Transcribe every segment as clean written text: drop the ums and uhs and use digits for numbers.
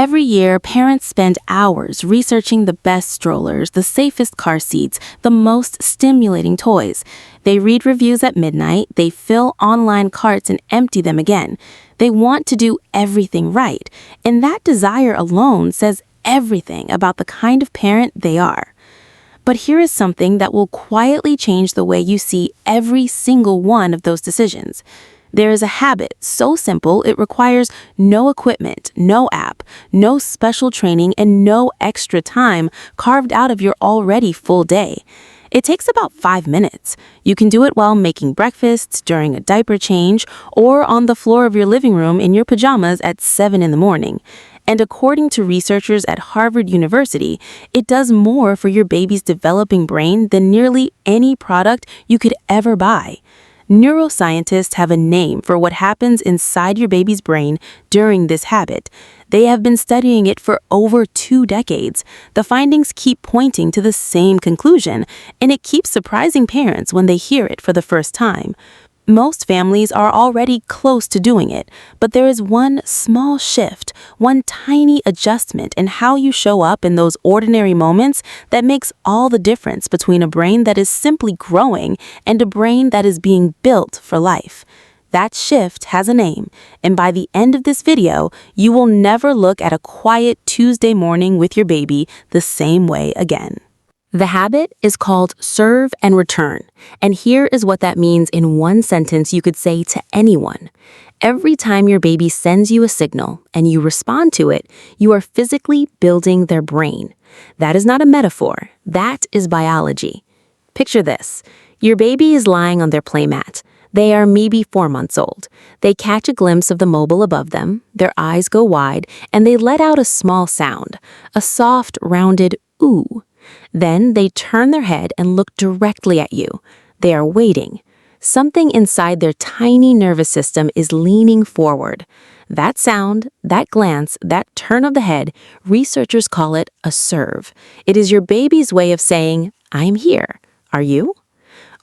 Every year, parents spend hours researching the best strollers, the safest car seats, the most stimulating toys. They read reviews at midnight, they fill online carts and empty them again. They want to do everything right, and that desire alone says everything about the kind of parent they are. But here is something that will quietly change the way you see every single one of those decisions. There is a habit so simple it requires no equipment, no app, no special training, and no extra time carved out of your already full day. It takes about 5 minutes. You can do it while making breakfast, during a diaper change, or on the floor of your living room in your pajamas at 7 in the morning. And according to researchers at Harvard University, it does more for your baby's developing brain than nearly any product you could ever buy. Neuroscientists have a name for what happens inside your baby's brain during this habit. They have been studying it for over 2 decades. The findings keep pointing to the same conclusion, and it keeps surprising parents when they hear it for the first time. Most families are already close to doing it, but there is one small shift, one tiny adjustment in how you show up in those ordinary moments that makes all the difference between a brain that is simply growing and a brain that is being built for life. That shift has a name, and by the end of this video, you will never look at a quiet Tuesday morning with your baby the same way again. The habit is called serve and return, and here is what that means in one sentence you could say to anyone. Every time your baby sends you a signal and you respond to it, you are physically building their brain. That is not a metaphor, that is biology. Picture this. Your baby is lying on their playmat. They are maybe 4 months old. They catch a glimpse of the mobile above them, their eyes go wide, and they let out a small sound, a soft, rounded ooh. Then they turn their head and look directly at you. They are waiting. Something inside their tiny nervous system is leaning forward. That sound, that glance, that turn of the head, researchers call it a serve. It is your baby's way of saying, I'm here. Are you?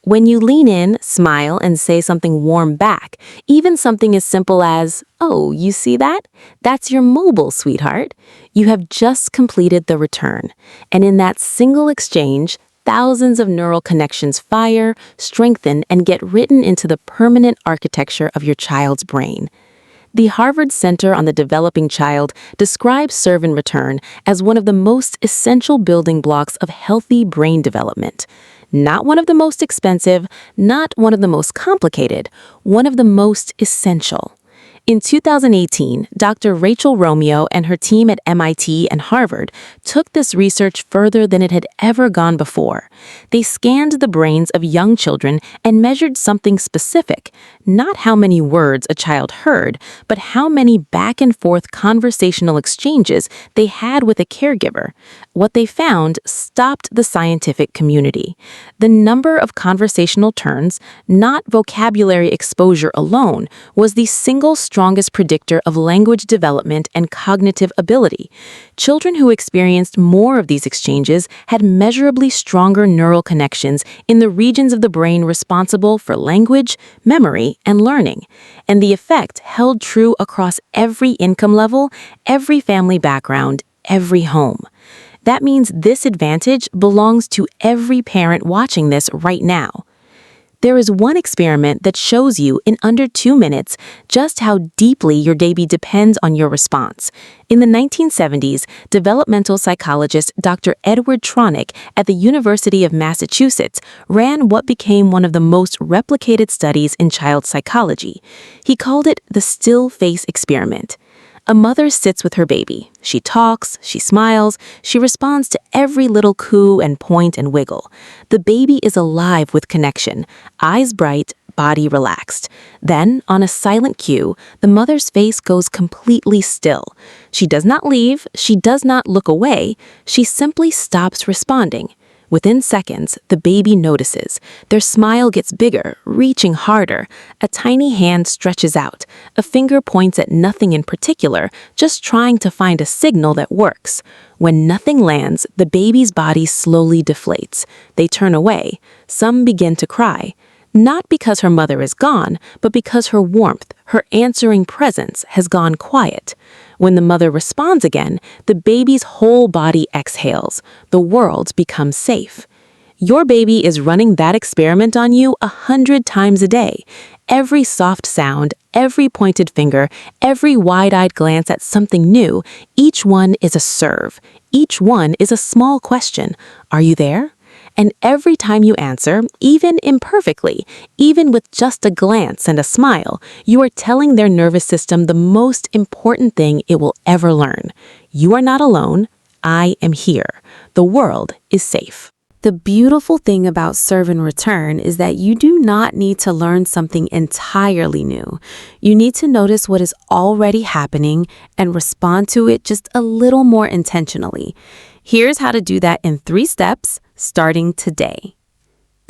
When you lean in, smile, and say something warm back, even something as simple as, oh, you see that? That's your mobile, sweetheart. You have just completed the return. And in that single exchange, thousands of neural connections fire, strengthen, and get written into the permanent architecture of your child's brain. The Harvard Center on the Developing Child describes serve and return as one of the most essential building blocks of healthy brain development. Not one of the most expensive, not one of the most complicated, one of the most essential. In 2018, Dr. Rachel Romeo and her team at MIT and Harvard took this research further than it had ever gone before. They scanned the brains of young children and measured something specific, not how many words a child heard, but how many back-and-forth conversational exchanges they had with a caregiver. What they found stopped the scientific community. The number of conversational turns, not vocabulary exposure alone, was the single strongest predictor of language development and cognitive ability. Children who experienced more of these exchanges had measurably stronger neural connections in the regions of the brain responsible for language, memory, and learning. And the effect held true across every income level, every family background, every home. That means this advantage belongs to every parent watching this right now. There is one experiment that shows you in under 2 minutes just how deeply your baby depends on your response. In the 1970s, developmental psychologist Dr. Edward Tronick at the University of Massachusetts ran what became one of the most replicated studies in child psychology. He called it the still face experiment. A mother sits with her baby. She talks, she smiles, she responds to every little coo and point and wiggle. The baby is alive with connection, eyes bright, body relaxed. Then, on a silent cue, the mother's face goes completely still. She does not leave, she does not look away, she simply stops responding. Within seconds, the baby notices. Their smile gets bigger, reaching harder. A tiny hand stretches out. A finger points at nothing in particular, just trying to find a signal that works. When nothing lands, the baby's body slowly deflates. They turn away. Some begin to cry. Not because her mother is gone, but because her warmth, her answering presence has gone quiet. When the mother responds again, the baby's whole body exhales. The world becomes safe. Your baby is running that experiment on you 100 times a day. Every soft sound, every pointed finger, every wide-eyed glance at something new, each one is a serve. Each one is a small question. Are you there? And every time you answer, even imperfectly, even with just a glance and a smile, you are telling their nervous system the most important thing it will ever learn. You are not alone. I am here. The world is safe. The beautiful thing about serve and return is that you do not need to learn something entirely new. You need to notice what is already happening and respond to it just a little more intentionally. Here's how to do that in 3 steps, starting today.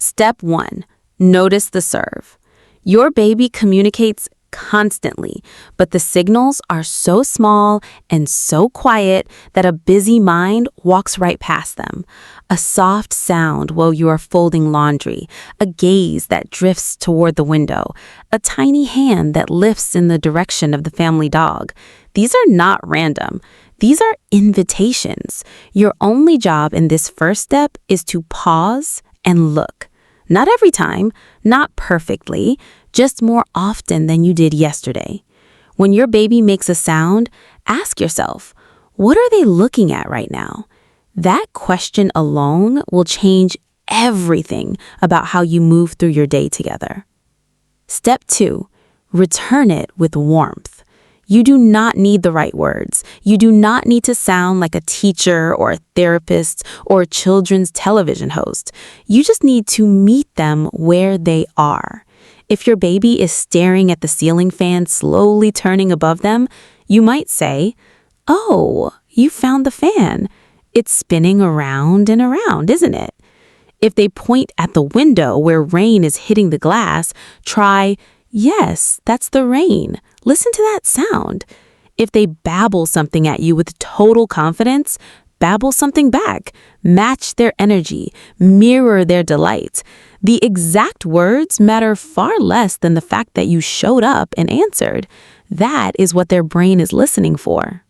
Step 1. Notice the serve. Your baby communicates constantly, but the signals are so small and so quiet that a busy mind walks right past them. A soft sound while you are folding laundry, a gaze that drifts toward the window, a tiny hand that lifts in the direction of the family dog. These are not random. These are invitations. Your only job in this first step is to pause and look. Not every time, not perfectly, just more often than you did yesterday. When your baby makes a sound, ask yourself, what are they looking at right now? That question alone will change everything about how you move through your day together. Step 2, return it with warmth. You do not need the right words. You do not need to sound like a teacher or a therapist or a children's television host. You just need to meet them where they are. If your baby is staring at the ceiling fan slowly turning above them, you might say, "Oh, you found the fan. It's spinning around and around, isn't it?" If they point at the window where rain is hitting the glass, try, "Yes, that's the rain. Listen to that sound." If they babble something at you with total confidence, babble something back. Match their energy. Mirror their delight. The exact words matter far less than the fact that you showed up and answered. That is what their brain is listening for.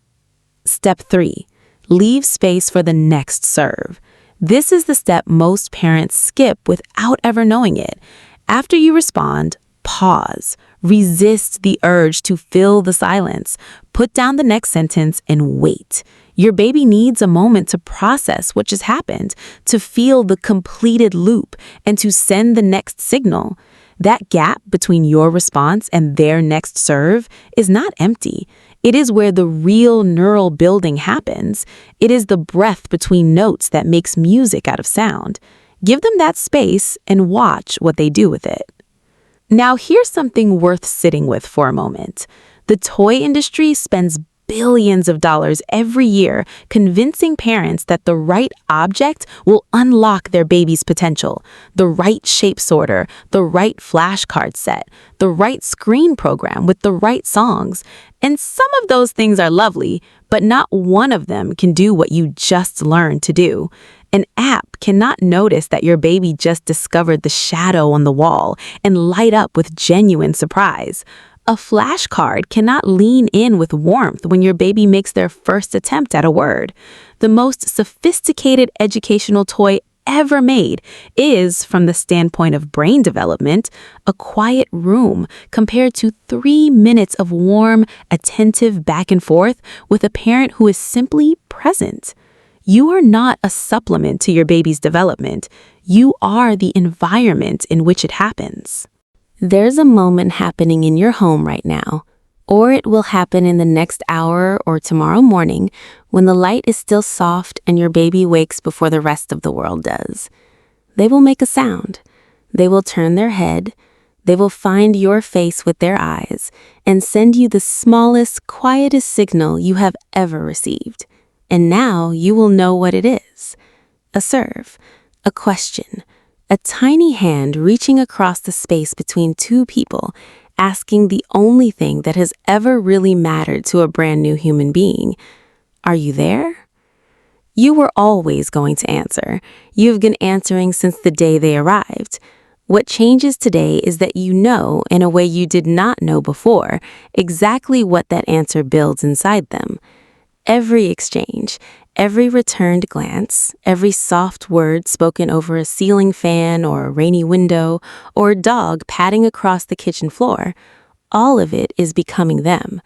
Step 3. Leave space for the next serve. This is the step most parents skip without ever knowing it. After you respond, pause. Resist the urge to fill the silence. Put down the next sentence and wait. Your baby needs a moment to process what just happened, to feel the completed loop, and to send the next signal. That gap between your response and their next serve is not empty. It is where the real neural building happens. It is the breath between notes that makes music out of sound. Give them that space and watch what they do with it. Now, here's something worth sitting with for a moment. The toy industry spends billions of dollars every year convincing parents that the right object will unlock their baby's potential. The right shape sorter, the right flashcard set, the right screen program with the right songs. And some of those things are lovely, but not one of them can do what you just learned to do. An app cannot notice that your baby just discovered the shadow on the wall and light up with genuine surprise. A flashcard cannot lean in with warmth when your baby makes their first attempt at a word. The most sophisticated educational toy ever made is, from the standpoint of brain development, a quiet room compared to 3 minutes of warm, attentive back and forth with a parent who is simply present. You are not a supplement to your baby's development. You are the environment in which it happens. There's a moment happening in your home right now, or it will happen in the next hour or tomorrow morning when the light is still soft and your baby wakes before the rest of the world does. They will make a sound. They will turn their head. They will find your face with their eyes and send you the smallest, quietest signal you have ever received. And now you will know what it is. A serve, a question, a tiny hand reaching across the space between two people, asking the only thing that has ever really mattered to a brand new human being. Are you there? You were always going to answer. You've been answering since the day they arrived. What changes today is that you know, in a way you did not know before, exactly what that answer builds inside them. Every exchange, every returned glance, every soft word spoken over a ceiling fan or a rainy window, or a dog padding across the kitchen floor, all of it is becoming them.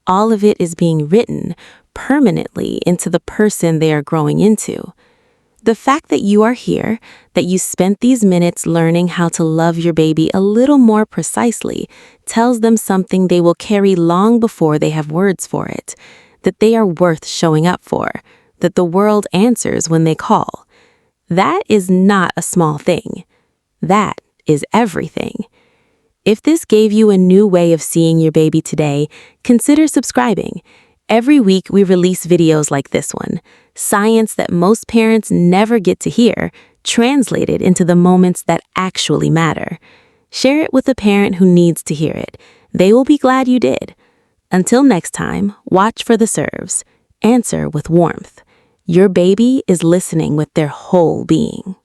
All of it is being written permanently into the person they are growing into. The fact that you are here, that you spent these minutes learning how to love your baby a little more precisely, tells them something they will carry long before they have words for it, that they are worth showing up for, that the world answers when they call. That is not a small thing. That is everything. If this gave you a new way of seeing your baby today, consider subscribing. Every week we release videos like this one, science that most parents never get to hear, translated into the moments that actually matter. Share it with a parent who needs to hear it. They will be glad you did. Until next time, watch for the serves. Answer with warmth. Your baby is listening with their whole being.